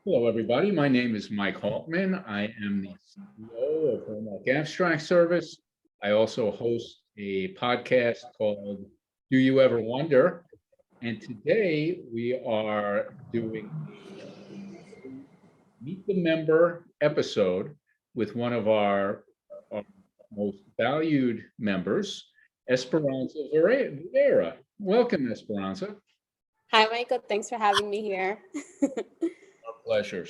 Hello, everybody. My name is Mike Haltman. I am the CEO of Hallmark Abstract Service. I also host a podcast called Do You Ever Wonder? And today we are doing a Meet the Member episode with one of our most valued members, Esperanza Viera. Welcome, Esperanza. Hi, Michael. Thanks for having me here. Our pleasure.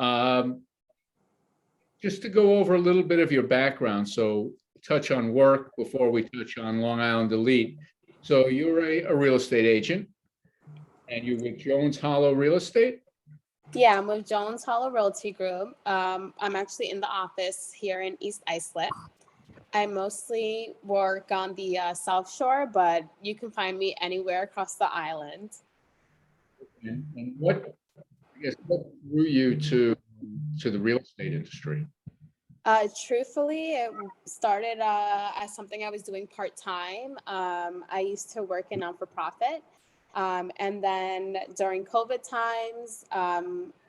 Um, just to go over a little bit of your background, so touch on work before we touch on Long Island Elite. So you're a real estate agent and you're with Jones Hollow Real Estate? Yeah, I'm with Jones Hollow Realty Group. I'm actually in the office here in East Islip. I mostly work on the South Shore, but you can find me anywhere across the island. And what drew you to the real estate industry? Truthfully, it started as something I was doing part-time. I used to work in non-for-profit. And then during COVID times,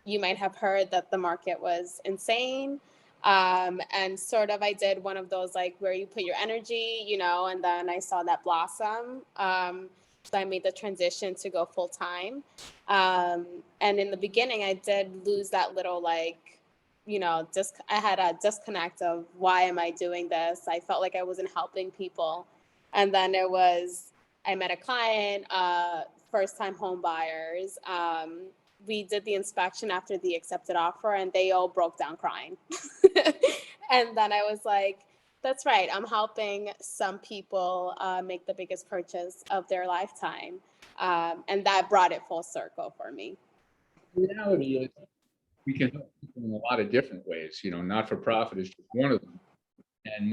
you might have heard that the market was insane. And sort of I did one of those like where you put your energy, and then I saw that blossom. So I made the transition to go full time. And in the beginning, I did lose that little just I had a disconnect of why am I doing this? I felt like I wasn't helping people. And then I met a client, first time home buyers. We did the inspection after the accepted offer and they all broke down crying. And then I was like, that's right. I'm helping some people make the biggest purchase of their lifetime. And that brought it full circle for me. The reality is we can help people in a lot of different ways. Not for profit is just one of them. And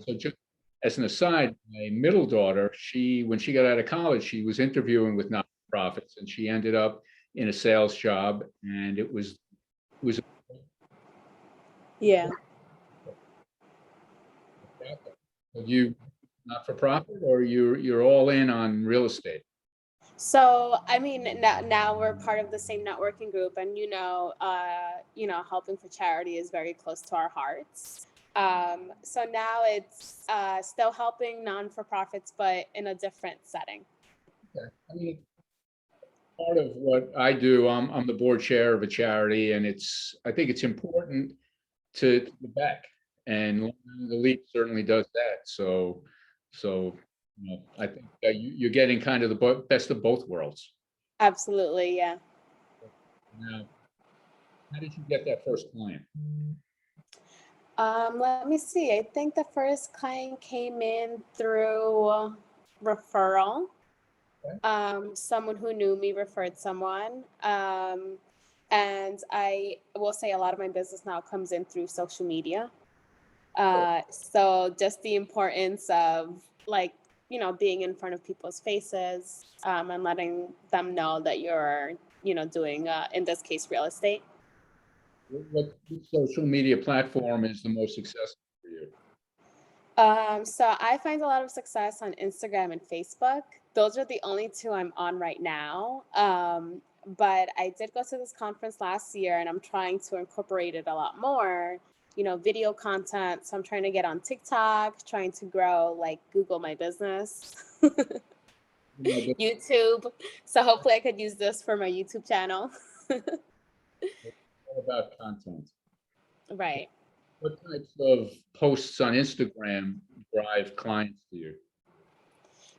so just as an aside, my middle daughter, when she got out of college, she was interviewing with not-for-profits and she ended up in a sales job. And it was Yeah. you not-for-profit or you're all in on real estate? So, I mean, now we're part of the same networking group, and helping for charity is very close to our hearts. So now it's still helping non-for-profits, but in a different setting. Okay. I mean, part of what I do, I'm the board chair of a charity, and I think it's important to give back, and the league certainly does that. So I think that you're getting kind of the best of both worlds. Absolutely, yeah. Now, how did you get that first client? Let me see. I think the first client came in through referral. Someone who knew me referred someone. And I will say a lot of my business now comes in through social media. So just the importance of being in front of people's faces and letting them know that you're, doing, in this case, real estate. What social media platform is the most successful for you? So I find a lot of success on Instagram and Facebook. Those are the only two I'm on right now. But I did go to this conference last year and I'm trying to incorporate it a lot more, video content. So I'm trying to get on TikTok, trying to grow Google My Business, YouTube. So hopefully I could use this for my YouTube channel. All about content. Right. What types of posts on Instagram drive clients to you?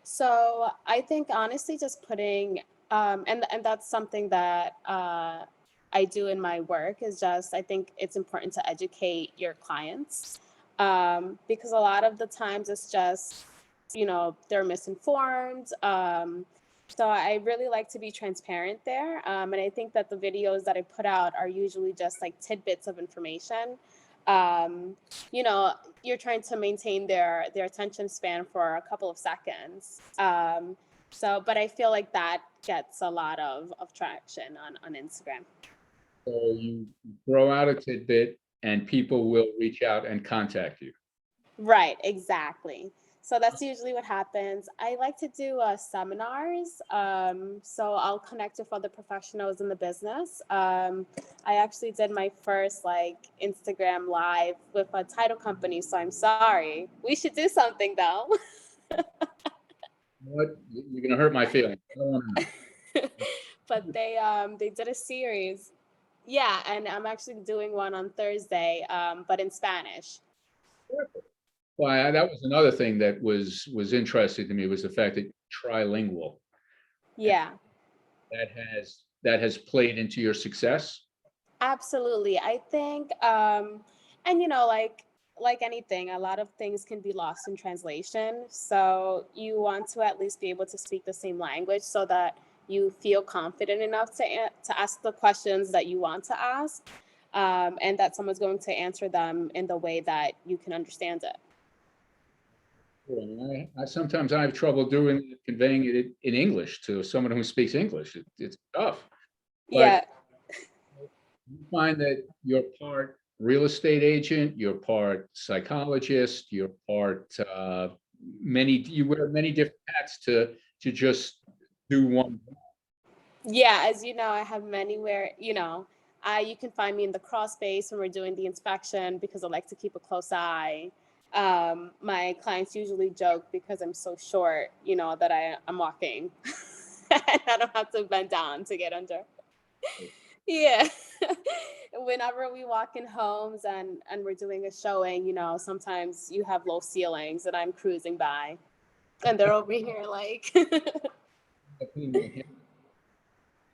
So I think honestly, just putting, and that's something that I do in my work is just, I think it's important to educate your clients because a lot of the times it's just, they're misinformed. So I really like to be transparent there. And I think that the videos that I put out are usually just like tidbits of information. Um, you're trying to maintain their attention span for a couple of seconds. But I feel like that gets a lot of traction on Instagram. So you throw out a tidbit and people will reach out and contact you. Right, exactly. So that's usually what happens. I like to do seminars. So I'll connect with other professionals in the business. I actually did my first like Instagram live with a title company. So I'm sorry. We should do something though. What? You're gonna hurt my feelings. I don't wanna know. But they did a series. Yeah, and I'm actually doing one on Thursday, but in Spanish. Well, that was another thing that was interesting to me was the fact that you're trilingual. And Yeah. that has played into your success. Absolutely. I think, and like anything, a lot of things can be lost in translation. So you want to at least be able to speak the same language so that you feel confident enough to ask the questions that you want to ask, and that someone's going to answer them in the way that you can understand it. I sometimes I have trouble conveying it in English to someone who speaks English. It's tough, but Yeah. you find that you're part real estate agent, you're part psychologist, you're part you wear many different hats to just do one. Yeah, as you know, I have many where, you can find me in the crawl space when we're doing the inspection because I like to keep a close eye. My clients usually joke because I'm so short, that I'm walking. And I don't have to bend down to get under. Yeah. Whenever we walk in homes and we're doing a showing, sometimes you have low ceilings and I'm cruising by and they're over here like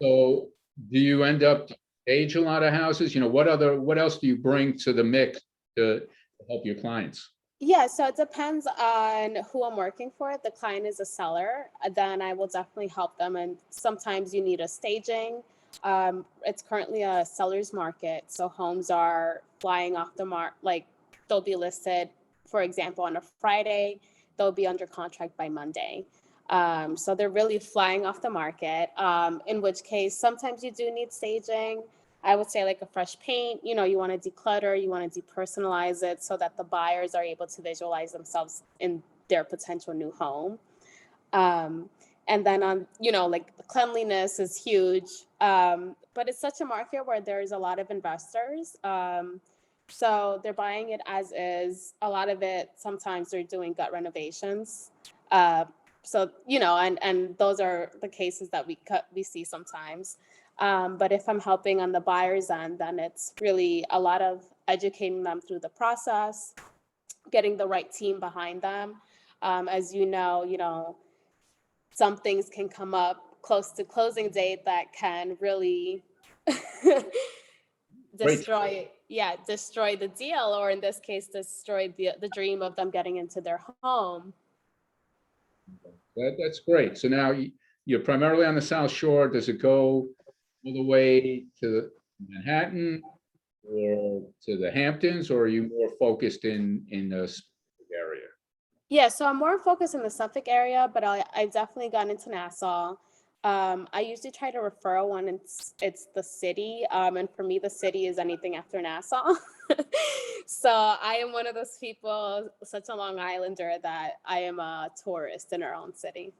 So do you end up to age a lot of houses? What else do you bring to the mix to help your clients? Yeah, so it depends on who I'm working for. If the client is a seller, then I will definitely help them. And sometimes you need a staging. It's currently a seller's market, so homes are flying off the mark. Like they'll be listed, for example, on a Friday, they'll be under contract by Monday. So they're really flying off the market. In which case, sometimes you do need staging. I would say like a fresh paint, you want to declutter, you want to depersonalize it so that the buyers are able to visualize themselves in their potential new home. Um, and then like the cleanliness is huge. But it's such a market where there's a lot of investors. So they're buying it as is. A lot of it, sometimes they're doing gut renovations. So, and those are the cases that we see sometimes. But if I'm helping on the buyer's end, then it's really a lot of educating them through the process, getting the right team behind them. As some things can come up close to closing date that can really Great. destroy the deal, or in this case, destroy the dream of them getting into their home. That's great. So now you're primarily on the South Shore. Does it go all the way to Manhattan or to the Hamptons, or are you more focused in the specific area? Yeah, so I'm more focused in the Suffolk area, but I've definitely gone into Nassau. I usually try to refer when it's the city, and for me, the city is anything after Nassau. So I am one of those people, such a Long Islander, that I am a tourist in our own city.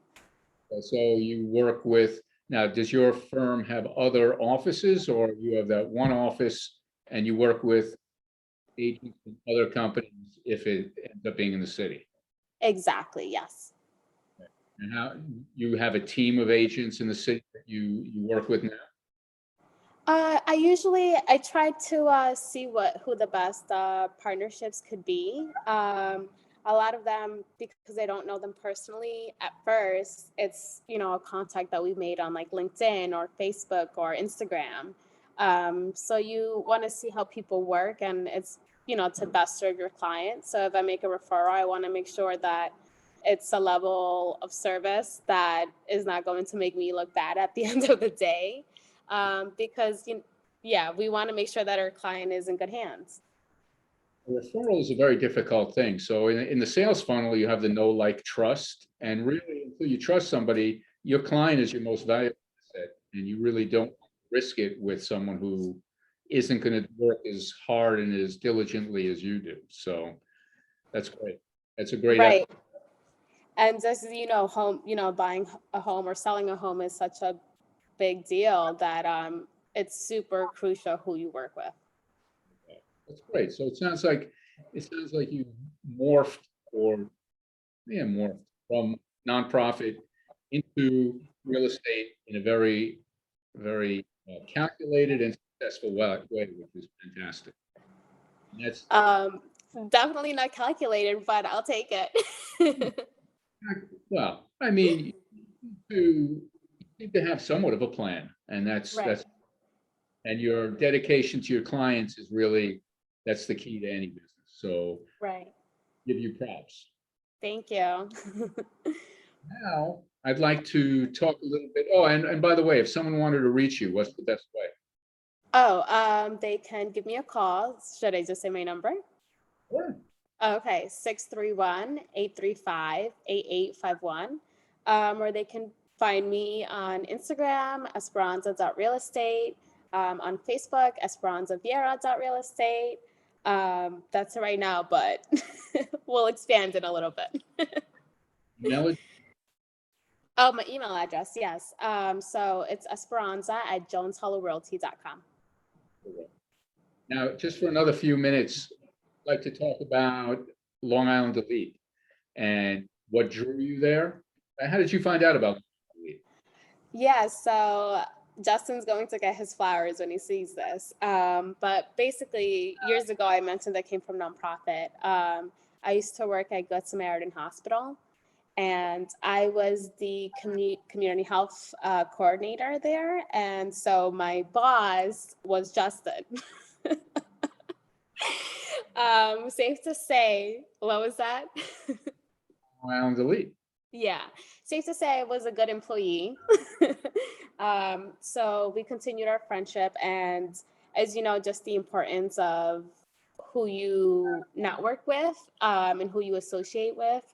So you work with, now, does your firm have other offices, or you have that one office and you work with agents and other companies if it ends up being in the city? Exactly, yes. And how you have a team of agents in the city that you work with now? I try to see who the best partnerships could be. A lot of them, because I don't know them personally at first, it's a contact that we made on like LinkedIn or Facebook or Instagram. So you want to see how people work, and it's to best serve your client. So if I make a referral, I want to make sure that it's a level of service that is not going to make me look bad at the end of the day. Because we want to make sure that our client is in good hands. A referral is a very difficult thing. So in the sales funnel, you have the know, like, trust, and really until you trust somebody, your client is your most valuable asset, and you really don't risk it with someone who isn't going to work as hard and as diligently as you do. So that's great. That's a great effort. Right. And just, home, buying a home or selling a home is such a big deal that it's super crucial who you work with. That's great. So it sounds like you morphed or morphed from nonprofit into real estate in a very, very calculated and successful way, which is fantastic. And that's Definitely not calculated, but I'll take it. well, I mean, you need to have somewhat of a plan, and that's Right, that's and your dedication to your clients is really that's the key to any business. So right. give you props. Thank you. Now, I'd like to talk a little bit. Oh, and by the way, if someone wanted to reach you, what's the best way? Oh, they can give me a call. Should I just say my number? Sure. Okay, 631-835-8851. Or they can find me on Instagram, esperanza.realestate, on Facebook, esperanzaviera.realestate. That's it right now, but we'll expand in a little bit. Email Oh, my email address, yes. So it's esperanza@joneshollowrealty.com. it. Now, just for another few minutes, I'd like to talk about Long Island Elite and what drew you there. How did you find out about Elite? Yeah, so Justin's going to get his flowers when he sees this. But basically, years ago, I mentioned I came from nonprofit. I used to work at Good Samaritan Hospital, and I was the community health coordinator there. And so my boss was Justin. Safe to say, what was that? Long Island Elite. Yeah, safe to say I was a good employee. So we continued our friendship, and as you know, just the importance of who you network with and who you associate with.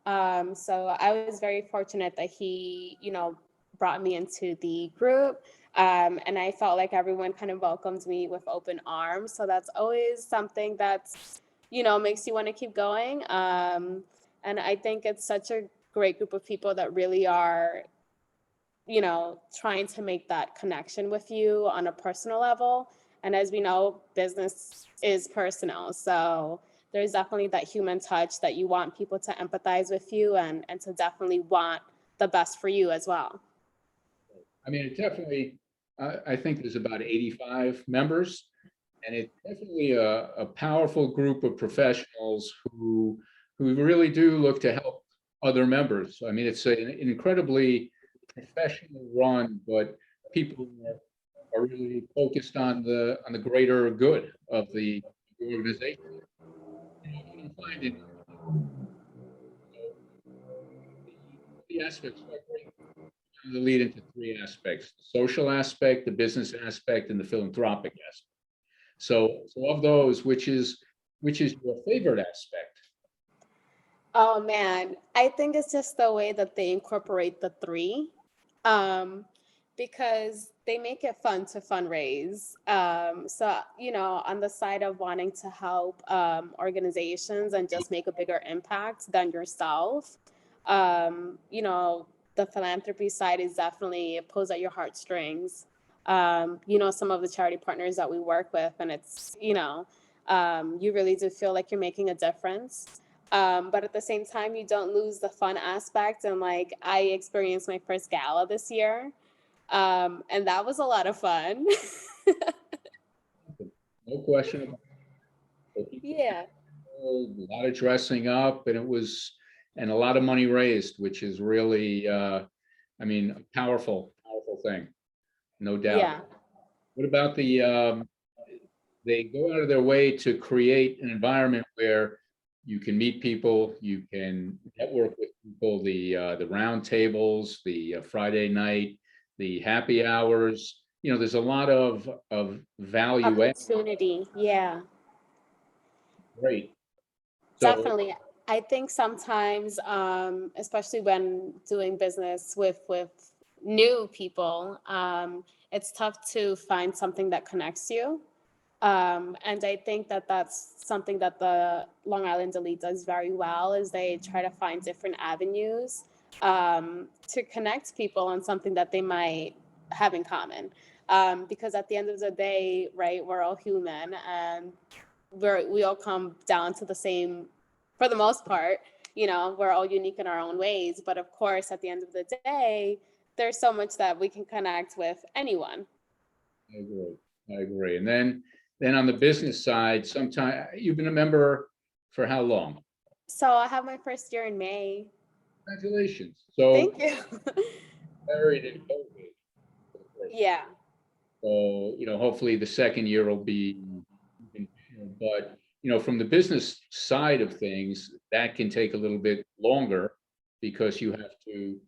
So I was very fortunate that he, brought me into the group. And I felt like everyone kind of welcomed me with open arms. So that's always something that's, makes you want to keep going. And I think it's such a great group of people that really are, trying to make that connection with you on a personal level. And as we know, business is personal. So there's definitely that human touch that you want people to empathize with you and to definitely want the best for you as well. I mean, it definitely, I think there's about 85 members, and it's definitely a powerful group of professionals who really do look to help other members. I mean, it's an incredibly professional run, but people are really focused on the greater good of the organization. You can find it. The aspects are great. The lead into three aspects: the social aspect, the business aspect, and the philanthropic aspect. So of those, which is your favorite aspect? Oh man, I think it's just the way that they incorporate the three, um, because they make it fun to fundraise. So, on the side of wanting to help organizations and just make a bigger impact than yourself, the philanthropy side is definitely it pulls at your heartstrings. Some of the charity partners that we work with, and it's, you really do feel like you're making a difference. But at the same time, you don't lose the fun aspect. And like, I experienced my first gala this year, and that was a lot of fun. No question about it. Yeah. A lot of dressing up, and a lot of money raised, which is really, I mean, a powerful thing, no doubt. Yeah. What about they go out of their way to create an environment where you can meet people, you can network with people, the round tables, the Friday night, the happy hours. There's a lot of value add. Opportunity. Yeah. Great. So Definitely. I think sometimes, especially when doing business with new people, it's tough to find something that connects you. And I think that that's something that the Long Island Elite does very well, is they try to find different avenues to connect people on something that they might have in common. Because at the end of the day, right, we're all human, and we all come down to the same, for the most part. We're all unique in our own ways, but of course, at the end of the day, there's so much that we can connect with anyone. I agree. I agree. And then on the business side, sometime you've been a member for how long? So I have my first year in May. Congratulations. So Thank you. married in COVID. Yeah. So, hopefully the second year will be, but, from the business side of things, that can take a little bit longer because you have to,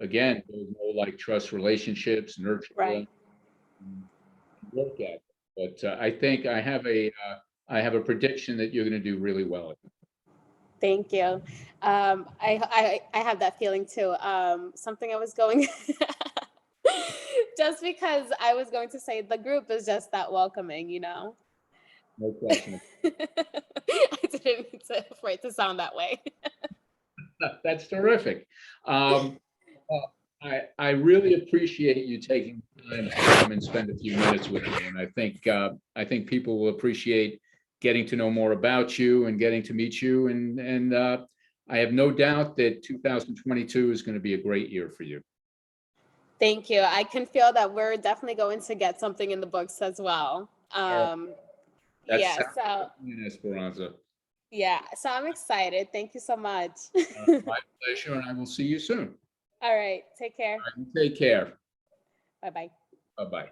again, build more like trust relationships, nurture them, Right. and work at it. But I think I have a prediction that you're going to do really well. Thank you. I have that feeling too. Something I was going just because I was going to say the group is just that welcoming. No question. I didn't mean for it to sound that way. That's terrific. I really appreciate you taking the time to come and spend a few minutes with me, and I think people will appreciate getting to know more about you and getting to meet you, and I have no doubt that 2022 is going to be a great year for you. Thank you. I can feel that we're definitely going to get something in the books as well. That's Yeah. So Esperanza. yeah. So I'm excited. Thank you so much. My pleasure, and I will see you soon. All right. Take care. All right, you take care. Bye bye. Bye-bye.